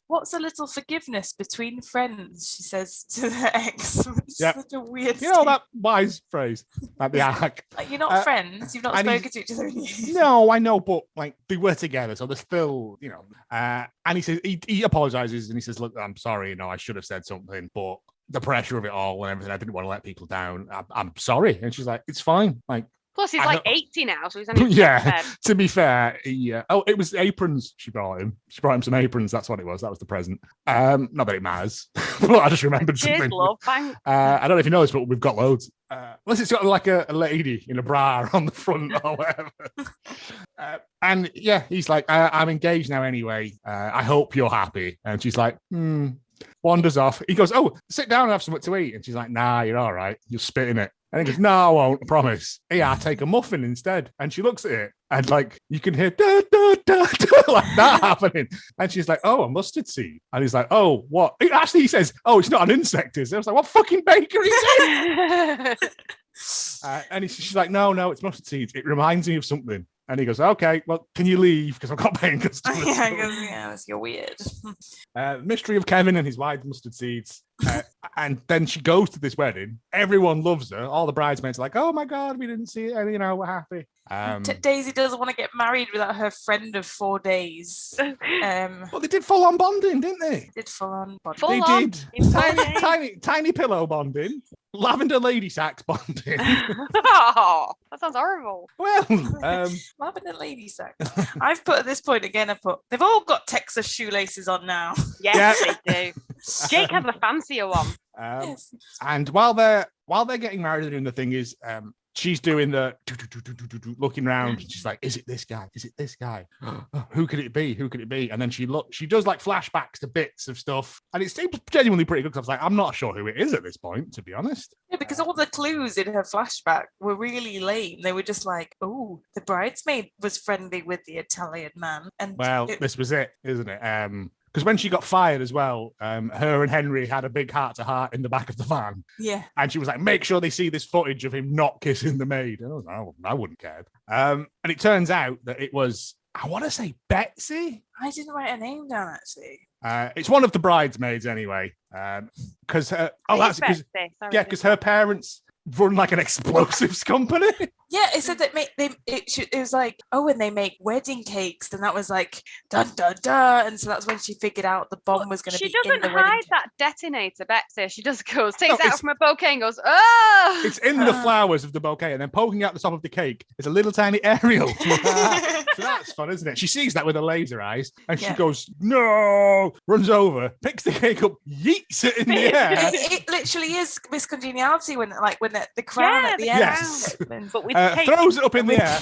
what's a little forgiveness between friends? She says to the ex. It's Yep. such a weird That wise phrase at the arc. Like, you're not friends. You've not and spoken to each other in years. No, I know, but like they were together, so they're still, and he says he apologizes and he says, look, I'm sorry, I should have said something, but the pressure of it all and everything, I didn't want to let people down. I'm sorry. And she's like, it's fine. Like, Plus, he's I like know- 80 now, so he's only yeah, to be fair, it was aprons she brought him. She brought him some aprons. That's what it was. That was the present. Not that it matters, but I just remembered Cheers, something. love, thanks. I don't know if you know this, but we've got loads. Unless it's got like a lady in a bra on the front or whatever. And yeah, he's like, I'm engaged now anyway. I hope you're happy. And she's like, wanders off. He goes, "Oh, sit down and have something to eat." And she's like, "Nah, you're all right. You'll spit in it." And he goes, "No, I won't, I promise." "Yeah, I'll take a muffin instead." And she looks at it and like you can hear da, da, da, da, like that happening. And she's like, "Oh, a mustard seed." And he's like, "Oh, what?" Actually, he says, "Oh, it's not an insect, is it?" I was like, "What fucking bakery is it?" And she's like, no, it's mustard seeds. It reminds me of something. And he goes, "Okay, well, can you leave? Because I've got paying customers." You're weird. Mystery of Kevin and his wide mustard seeds. And then she goes to this wedding. Everyone loves her. All the bridesmaids are like, "Oh my God, we didn't see it. And, we're happy." Daisy doesn't want to get married without her friend of 4 days. Well, they did full on bonding, didn't they? Did full on bonding. Full They on. did tiny pillow bonding, lavender lady sax bonding. Oh, that sounds horrible. Well, Lavender lady sack. I've put at this point again. They've all got Texas shoelaces on now. Yes, they do. Jake has a fancier one. Yes. And while they're getting married, and the thing is, she's doing the looking around. She's like, "Is it this guy? Is it this guy? Who could it be? Who could it be?" And then she does like flashbacks to bits of stuff, and it seems genuinely pretty good. Because I was like, I'm not sure who it is at this point, to be honest. Yeah, because all the clues in her flashback were really lame. They were just like, "Oh, the bridesmaid was friendly with the Italian man," and This was it, isn't it? Because when she got fired as well, her and Henry had a big heart-to-heart in the back of the van. Yeah. And she was like, "Make sure they see this footage of him not kissing the maid." And I wouldn't care. And it turns out that it was, I want to say Betsy. I didn't write her name down, actually. It's one of the bridesmaids anyway. Because because her parents run like an explosives company. Yeah, it said that it was like, "Oh, and they make wedding cakes," and that was like, dun dun dun, and so that's when she figured out the bomb was going to be in the wedding. She doesn't hide that detonator, Betsy. She just takes it out from a bouquet and goes, "Oh!" It's in the flowers of the bouquet, and then poking out the top of the cake is a little tiny aerial. So that's fun, isn't it? She sees that with her laser eyes, and she goes, "No!" Runs over, picks the cake up, yeets it in the air. It literally is Miss Congeniality when the crown at the end. Yes. But with cake. Throws it up in the air,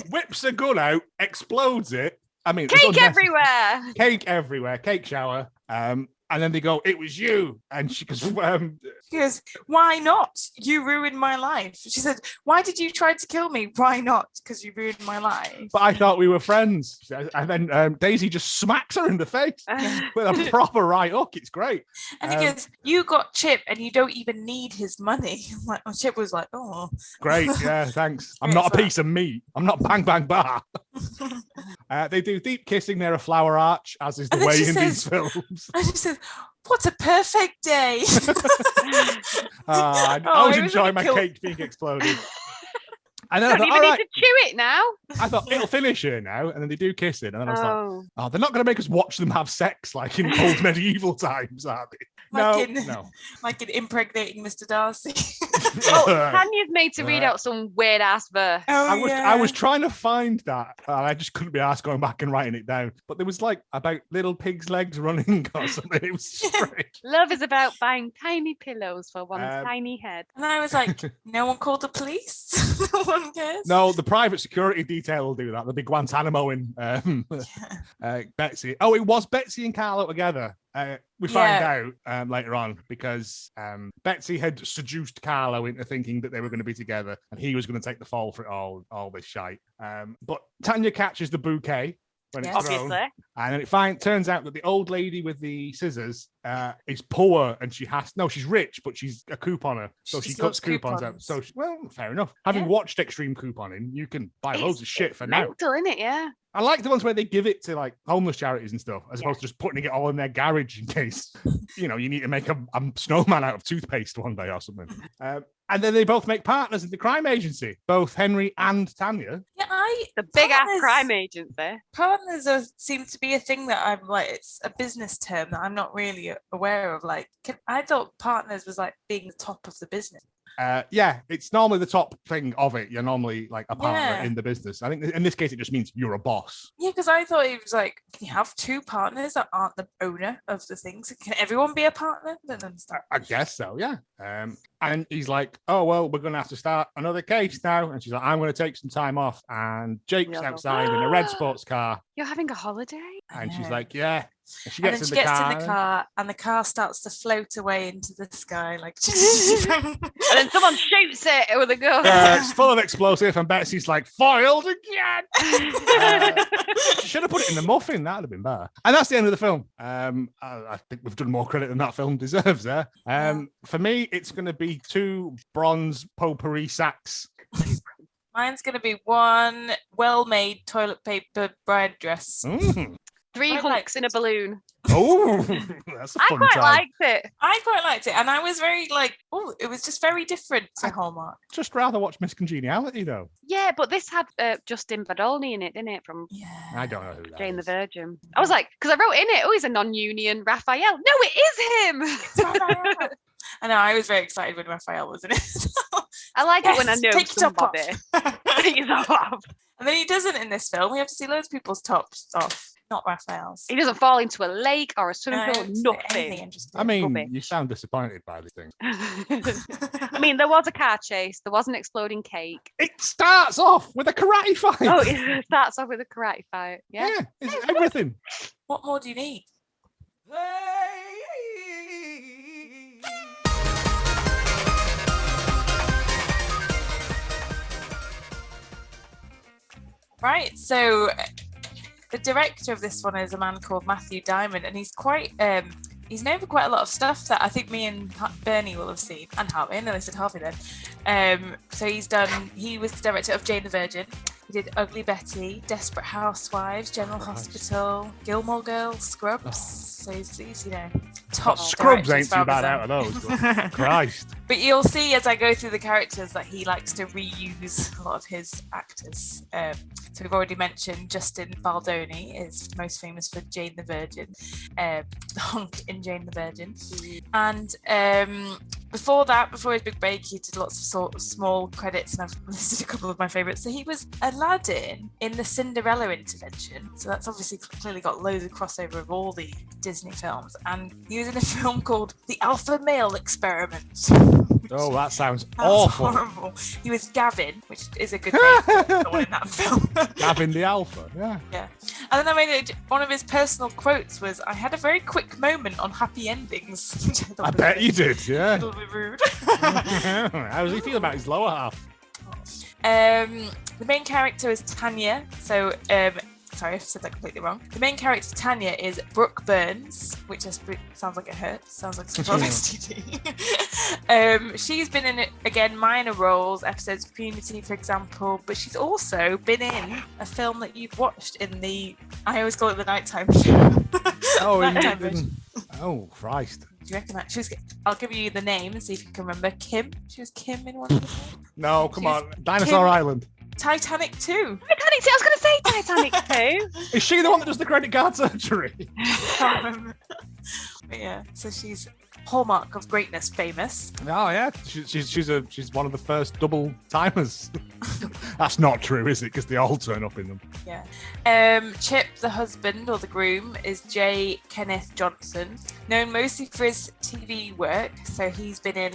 whips a gun out, explodes it. I mean, cake everywhere. Cake everywhere. Cake shower. And then they go, "It was you." And she goes, She goes, "Why not? You ruined my life." She said, "Why did you try to kill me?" "Why not? Because you ruined my life." "But I thought we were friends." And then Daisy just smacks her in the face with a proper right hook. It's great. And he goes, "You got Chip and you don't even need his money." Like, Chip was like, "Oh, great. Yeah, thanks. I'm not a piece of meat. I'm not Bang Bang Bart." They do deep kissing near a flower arch, as is the way in these films. And she says, "What a perfect day." I was enjoying my cake being exploded. And then I thought, need to chew it now. I thought it'll finish here now, and then they do kiss it, and then I was like, "Oh, they're not going to make us watch them have sex like in old medieval times, are they?" No. Like in Impregnating Mr. Darcy. Tanya's made to read out some weird ass verse. I was trying to find that, and I just couldn't be asked going back and writing it down. But there was like about little pig's legs running or something. It was strange. Love is about buying tiny pillows for one's tiny head. And I was like, no one called the police? No one cares? No, the private security detail will do that. The big Guantanamo in Betsy. Oh, it was Betsy and Carlo together. We find out later on because Betsy had seduced Carlo into thinking that they were going to be together and he was going to take the fall for it all this shite. But Tanya catches the bouquet when it's thrown. And then it turns out that the old lady with the scissors is poor and she's rich, but she's a couponer. So she cuts coupons out. So, fair enough. Having watched extreme couponing, you can buy loads of shit for now. Mental, isn't it? Yeah. I like the ones where they give it to like homeless charities and stuff, as opposed to just putting it all in their garage in case, you need to make a snowman out of toothpaste one day or something. And then they both make partners in the crime agency, both Henry and Tanya. Yeah, the big ass crime agency. Partners seem to be a thing that I'm like, it's a business term that I'm not really aware of. Like, I thought partners was like being the top of the business. It's normally the top thing of it. You're normally like a partner in the business. I think in this case, it just means you're a boss. Yeah, because I thought it was like, can you have two partners that aren't the owner of the things? Can everyone be a partner? I don't understand. I guess so, yeah. And he's like, "Oh, well, we're going to have to start another case now." And she's like, "I'm going to take some time off." And Jake's outside in a red sports car. You're having a holiday? And she's like, "Yeah, She And gets, then in, she the gets car, in the car, and the car starts to float away into the sky, like. And then someone shoots it with a gun. It's full of explosive, and Betsy's like, foiled again. She should have put it in the muffin. That would have been better. And that's the end of the film. I think we've done more credit than that film deserves there. For me, it's going to be 2 bronze potpourri sacks. Mine's going to be 1 well-made toilet paper bride dress. 3 I hunks liked in a balloon. Oh, that's a I fun quite time. liked it. I quite liked it, and I was very like, oh, it was just very different to Hallmark. Just rather watch Miss Congeniality, though. Yeah, but this had Justin Baldoni in it, didn't it? From I don't know who that Jane the is. Virgin. I was like, because I wrote in it, oh, he's a non-union Raphael. No, it is him. I know, I was very excited when Raphael was in it. I like it when I Yes, know take your top somebody. off. Take your top off. And then he doesn't in this film. We have to see loads of people's tops off, not Raphael's. He doesn't fall into a lake or a swimming pool. Anything Nothing. interesting. I mean, Rubbish. you sound disappointed by this thing. I mean, there was a car chase. There was an exploding cake. It starts off with a karate fight. Oh, it starts off with a karate fight. Yeah. Yeah, it's everything. What more do you need? Right, so the director of this one is a man called Matthew Diamond, and he's quite he's known for quite a lot of stuff that I think me and Bernie will have seen, and Harvey. No, I said Harvey then. So he was the director of Jane the Virgin. He did Ugly Betty, Desperate Housewives, General Hospital, Gilmore Girls, Scrubs. So he's top. Scrubs ain't directors too bad Barbara out of those. But Christ. But you'll see as I go through the characters that he likes to reuse a lot of his actors. So we've already mentioned Justin Baldoni is most famous for Jane the Virgin, the hunk in Jane the Virgin. And before his big break, he did lots of sort of small credits, and I've listed a couple of my favourites. So he was Aladdin in the Cinderella intervention. So that's obviously clearly got loads of crossover of all the Disney films. And he was in a film called The Alpha Male Experiment. Oh, that sounds That's awful. horrible. He was Gavin, which is a good name for someone in that film. Gavin the Alpha, yeah. Yeah. And then I made it, one of his personal quotes was, "I had a very quick moment on happy endings." Which I, thought I was bet a you did, yeah. little bit rude. How does he feel about his lower half? The main character is Tanya. So, sorry, I've said that completely wrong. The main character, Tanya, is Brooke Burns, which just sounds like it hurts. Sounds like some sort of STD. She's been in, again, minor roles, episodes of Community, for example, but she's also been in a film that you've watched in I always call it the nighttime show. Oh, Nighttime version. Oh, Christ. Do you reckon that? I'll give you the name and see if you can remember. Kim. She was Kim in one of them. No, come She's on. Dinosaur Kim. Island. Titanic 2. Titanic 2. I was going to say Titanic 2. Is she the one that does the credit card surgery? But yeah, so she's Hallmark of Greatness famous. Oh, yeah. She's one of the first double timers. That's not true, is it? Because they all turn up in them. Yeah. Chip, the husband or the groom, is J. Kenneth Johnson, known mostly for his TV work. So he's been in,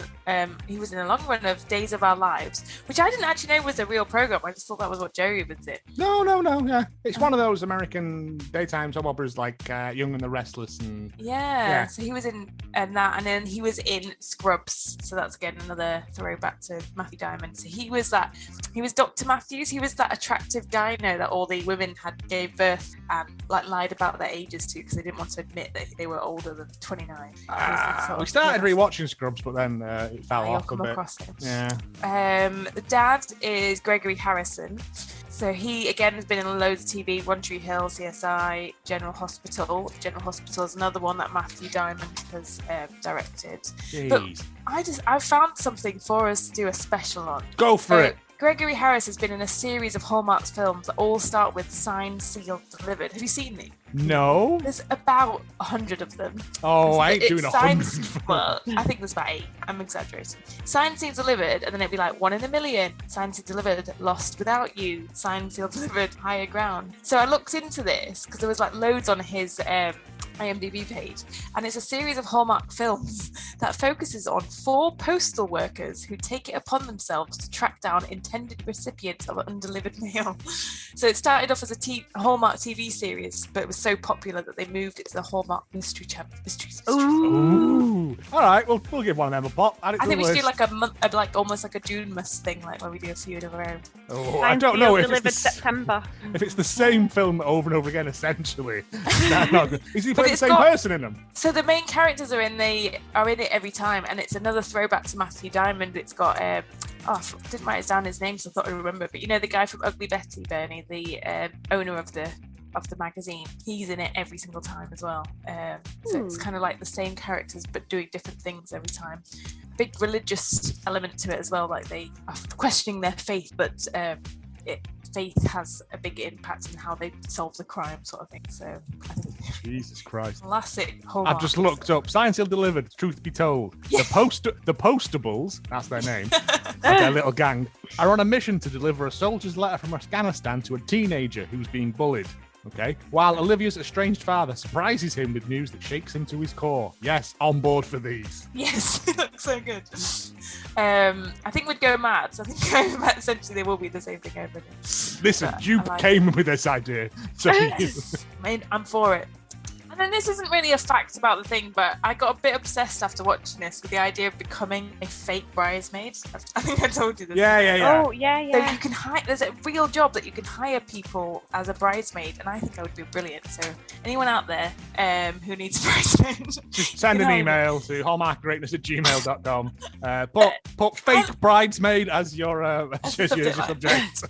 he was in a long run of Days of Our Lives, which I didn't actually know was a real program. I just thought that was what Joey was in. No, yeah. It's one of those American daytime soap operas like Young and the Restless. And Yeah. So he was in that, and then he was in Scrubs. So that's again another throwback to Matthew Diamond. So he was Dr. Matthews. He was that attractive guy, that all the women gave birth and lied about their ages to because they didn't want to admit that they were older than 29. We started rewatching Scrubs, but then it fell You'll off a come bit. across him. Yeah. The dad is Gregory Harrison. So he again has been in loads of TV, One Tree Hill, CSI, General Hospital. General Hospital is another one that Matthew Diamond has directed. But Jeez. I found something for us to do a special on. Go for it. Gregory Harris has been in a series of Hallmark films that all start with signed, sealed, delivered. Have you seen these? No. There's about 100 of them. Oh, I ain't It's doing signed- 100. Well, I think there's about 8. I'm exaggerating. Signed, sealed, delivered, and then it'd be like 1 in a million. Signed, sealed, delivered, lost without you. Signed, sealed, delivered, higher ground. So I looked into this because there was loads on his IMDb page, and it's a series of Hallmark films that focuses on 4 postal workers who take it upon themselves to track down intended recipients of undelivered mail. So it started off as a Hallmark TV series, but it was so popular that they moved it to the Hallmark Mystery Channel. Ooh. All right, well, we'll give one of them a pop. I think we should do like a month, like almost like a June Must thing, like where we do a few in a row. Oh, I don't know if delivered September. If it's the same film over and over again, essentially. That's not good. Is he playing the same person in them? So the main characters are in it every time, and it's another throwback to Matthew Diamond. It's got I didn't write down his name, so I thought I remember. But you know the guy from Ugly Betty, Bernie, the owner of the magazine. He's in it every single time as well. So it's kind of like the same characters but doing different things every time. Big religious element to it as well. Like they are questioning their faith, but faith has a big impact in how they solve the crime, sort of thing. So I think Jesus Christ, classic Hallmark. I've just looked up Signed, Sealed, Delivered, Truth Be Told. Yeah. The Postables, that's their name, like their little gang, are on a mission to deliver a soldier's letter from Afghanistan to a teenager who's being bullied. Okay, while Olivia's estranged father surprises him with news that shakes him to his core. Yes, on board for these. Yes, it looks so good. I think we'd go mad. So I think essentially they will be the same thing over again. Listen, you came with this idea, so I'm for it. And then this isn't really a fact about the thing, but I got a bit obsessed after watching this with the idea of becoming a fake bridesmaid. I think I told you this. Yeah. Oh, yeah. So you can hire. There's a real job that you can hire people as a bridesmaid, and I think I would be brilliant. So anyone out there who needs a bridesmaid, just send an email to hallmarkgreatness@gmail.com. Put fake bridesmaid as your subject.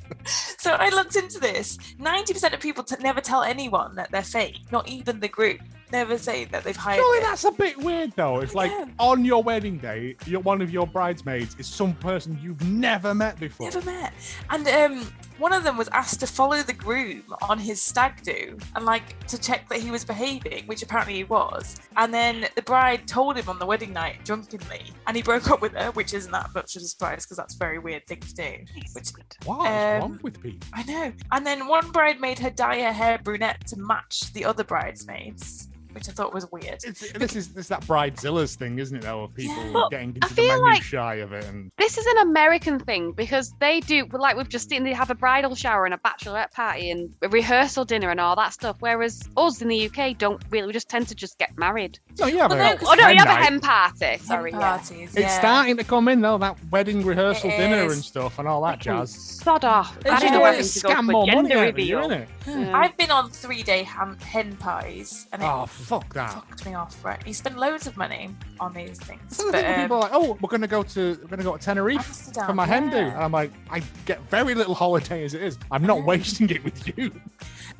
So I looked into this. 90% of people never tell anyone that they're fake. Not even the group. Never say that they've hired. Surely that's a bit weird, though. If, like, on your wedding day, one of your bridesmaids is some person you've never met before. Never met. And one of them was asked to follow the groom on his stag do and, like, to check that he was behaving, which apparently he was. And then the bride told him on the wedding night, drunkenly, and he broke up with her, which isn't that much of a surprise because that's a very weird thing to do. What's wrong with people? I know. And then one bride made her dye her hair brunette to match the other bridesmaids, which I thought was weird. This is that Bridezilla's thing, isn't it, though, of people getting into the feel minutiae of it. And this is an American thing because they do, like we've just seen, they have a bridal shower and a bachelorette party and a rehearsal dinner and all that stuff, whereas us in the UK don't really, we just tend to just get married. No, you have you have a hen party. Sorry, parties, It's starting to come in, though, that wedding rehearsal dinner and stuff and all that jazz. Sod off. I don't know whether to go for gender reveal. Isn't it? I've been on 3-day hen parties and fuck that. Fucked me off, right? You spend loads of money on these things. Some people are like, we're gonna go to Tenerife Amsterdam, for my hen do. And I'm like, I get very little holiday as it is. I'm not wasting it with you.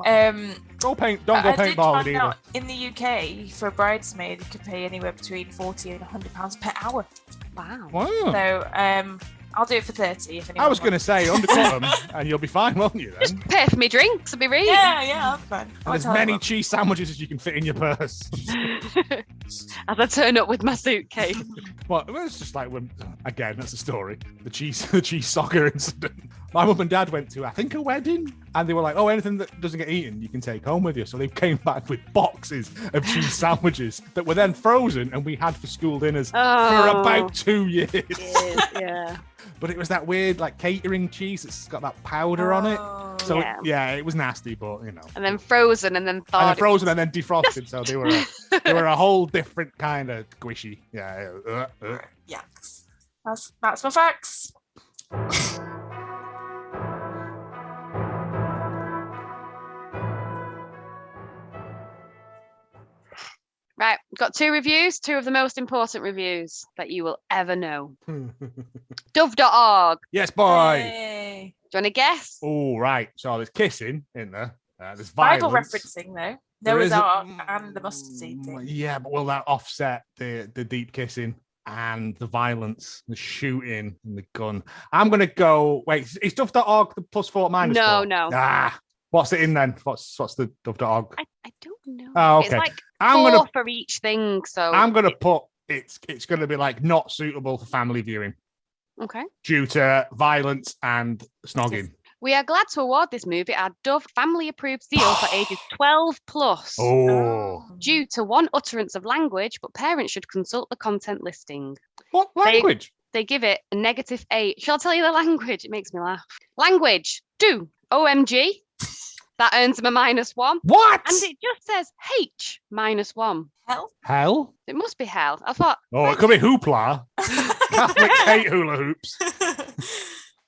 Don't go paintballing either. In the UK, for a bridesmaid, you could pay anywhere between £40 and £100 per hour. Wow. So I'll do it for 30 if anyone I was going to say, undercut them, and you'll be fine, won't you, then? Just pay for me drinks, I'll be ready. Yeah, I'm fine. And as many cheese sandwiches as you can fit in your purse. As I turn up with my suitcase. Well, it's just like, again, that's a story. The cheese soccer incident. My mum and dad went to, I think, a wedding, and they were like, anything that doesn't get eaten, you can take home with you. So they came back with boxes of cheese sandwiches that were then frozen, and we had for school dinners for about 2 years. Yeah. But it was that weird, like, catering cheese that's got that powder on it. So, it was nasty, but, you know. And then frozen, and then thawed. And then frozen, and then defrosted. So they were a whole different kind of squishy. Yeah. Yucks. That's my facts. Right, got 2 reviews, 2 of the most important reviews that you will ever know. Dove.org. Yes, boy. Hey. Do you want to guess? Oh, right. So there's kissing in there. There's violence. Bible referencing, though. Noah's Ark and the mustard seed thing. Yeah, but will that offset the deep kissing and the violence, the shooting and the gun? I'm going to go... Wait, is Dove.org the +4 minus 4? No. What's it in then? What's the Dove.org? I don't know. Oh, okay. It's like 4 for each thing. So I'm going to put it's going to be like not suitable for family viewing. Okay. Due to violence and snogging. We are glad to award this movie our Dove family-approved seal for ages 12 plus. Oh. Due to one utterance of language, but parents should consult the content listing. What language? They give it a -8. Shall I tell you the language? It makes me laugh. Language, do. OMG. That earns them a -1. What? And it just says H -1. Hell? It must be hell. I thought. Oh, it could be hoopla. Catholics hate hula hoops.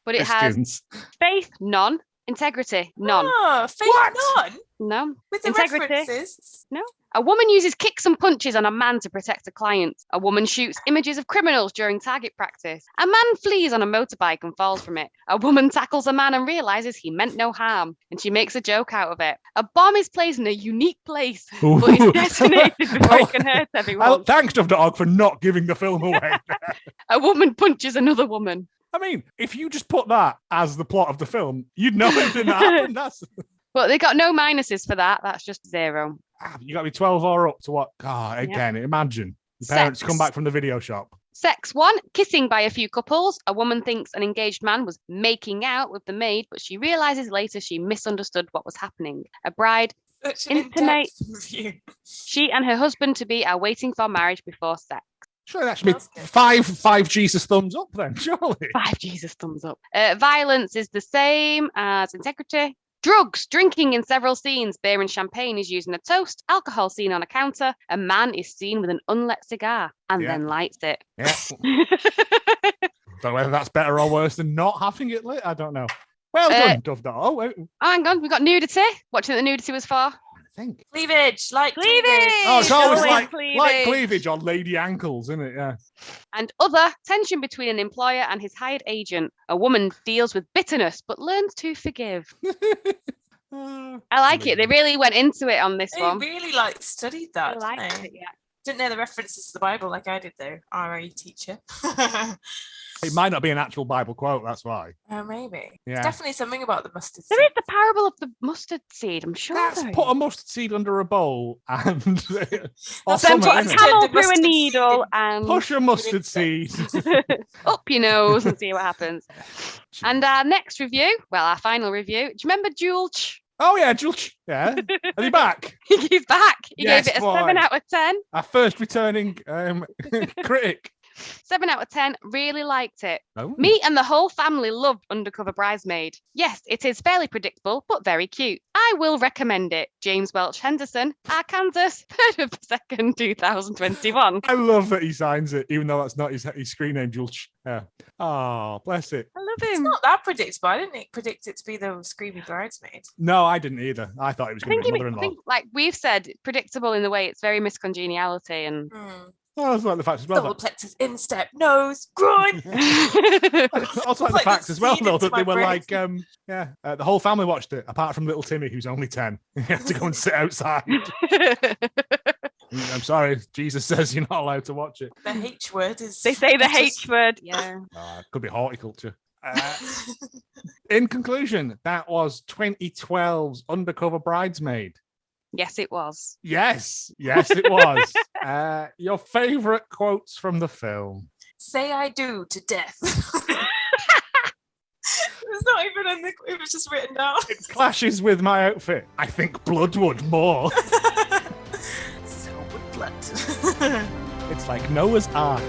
But it has Christians. faith, none. Integrity, none. Oh, faith, What? none. No. With the Integrity. references. No. A woman uses kicks and punches on a man to protect a client. A woman shoots images of criminals during target practice. A man flees on a motorbike and falls from it. A woman tackles a man and realizes he meant no harm, and she makes a joke out of it. A bomb is placed in a unique place, but it's detonated before it can hurt everyone. Thanks, Dove.org, for not giving the film away. A woman punches another woman. I mean, if you just put that as the plot of the film, you'd know everything that happened. But they got no minuses for that. That's just 0. You got to be 12 or up to what? God, again, imagine. Your parents Sex. come back from the video shop. Sex 1, kissing by a few couples. A woman thinks an engaged man was making out with the maid, but she realizes later she misunderstood what was happening. A bride Such an intimate. in-depth review. She and her husband-to-be are waiting for marriage before sex. Surely that should be five Jesus thumbs up then, surely. 5 Jesus thumbs up. Violence is the same as integrity. Drugs, drinking in several scenes. Beer and champagne is used in a toast. Alcohol seen on a counter. A man is seen with an unlit cigar and then lights it. Yeah. Don't know whether that's better or worse than not having it lit. I don't know. Well done, Dove. Oh, wait. Hang on, we got nudity. What do you think the nudity was for? I think. Cleavage, like Cleavage! Oh, it's always Always like cleavage. cleavage on lady ankles, isn't it? Yeah. And other, tension between an employer and his hired agent. A woman deals with bitterness but learns to forgive. I like it. They really went into it on this They one. really studied that. I liked didn't they? it, yeah. Didn't know the references to the Bible like I did though. RA teacher. It might not be an actual Bible quote, that's why. Oh, maybe. Yeah. There's definitely something about the mustard There seed. is the parable of the mustard seed, I'm sure. Let's there put a is. mustard seed under a bowl and or Then Then something, put a innit? camel The through a mustard seed needle in- and Push a mustard seed. up your nose and see what happens. And our next review, well, our final review. Do you remember Julch? Oh yeah, Jules. Yeah. Are you back? He's back. He Yes, gave it a boy. 7 out of 10. Our first returning critic. 7 out of 10. Really liked it. Oh. Me and the whole family loved Undercover Bridesmaid. Yes, it is fairly predictable, but very cute. I will recommend it. James Welch Henderson, Arkansas, 3rd of the 2nd, 2021. I love that he signs it, even though that's not his screen name, Jules. Yeah. Oh, bless it. I love It's him. not that predictable. I didn't predict it to be the screaming bridesmaid. No, I didn't either. I thought it was I going to think, be I mother-in-law. think, like we've said, predictable in the way it's very Miss Congeniality and Oh, that's like the fact as well. Double plexus, instep, nose, groin. Also like the Like fact the as well, seed though, into that they my were brain. like, the whole family watched it, apart from little Timmy, who's only 10. He had to go and sit outside. I'm sorry, Jesus says you're not allowed to watch it. The H word is. They say the H word. Yeah. It could be horticulture. In conclusion, that was 2012's Undercover Bridesmaid. Yes, it was. Yes, it was. Your favourite quotes from the film? Say I do to death. It's not even in the. It was just written down. It clashes with my outfit. I think blood would more. So would blood. It's like Noah's Ark.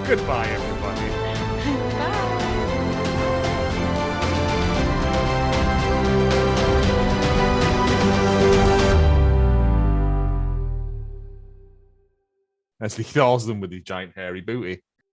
Goodbye, everybody. As he thaws them with his giant hairy booty.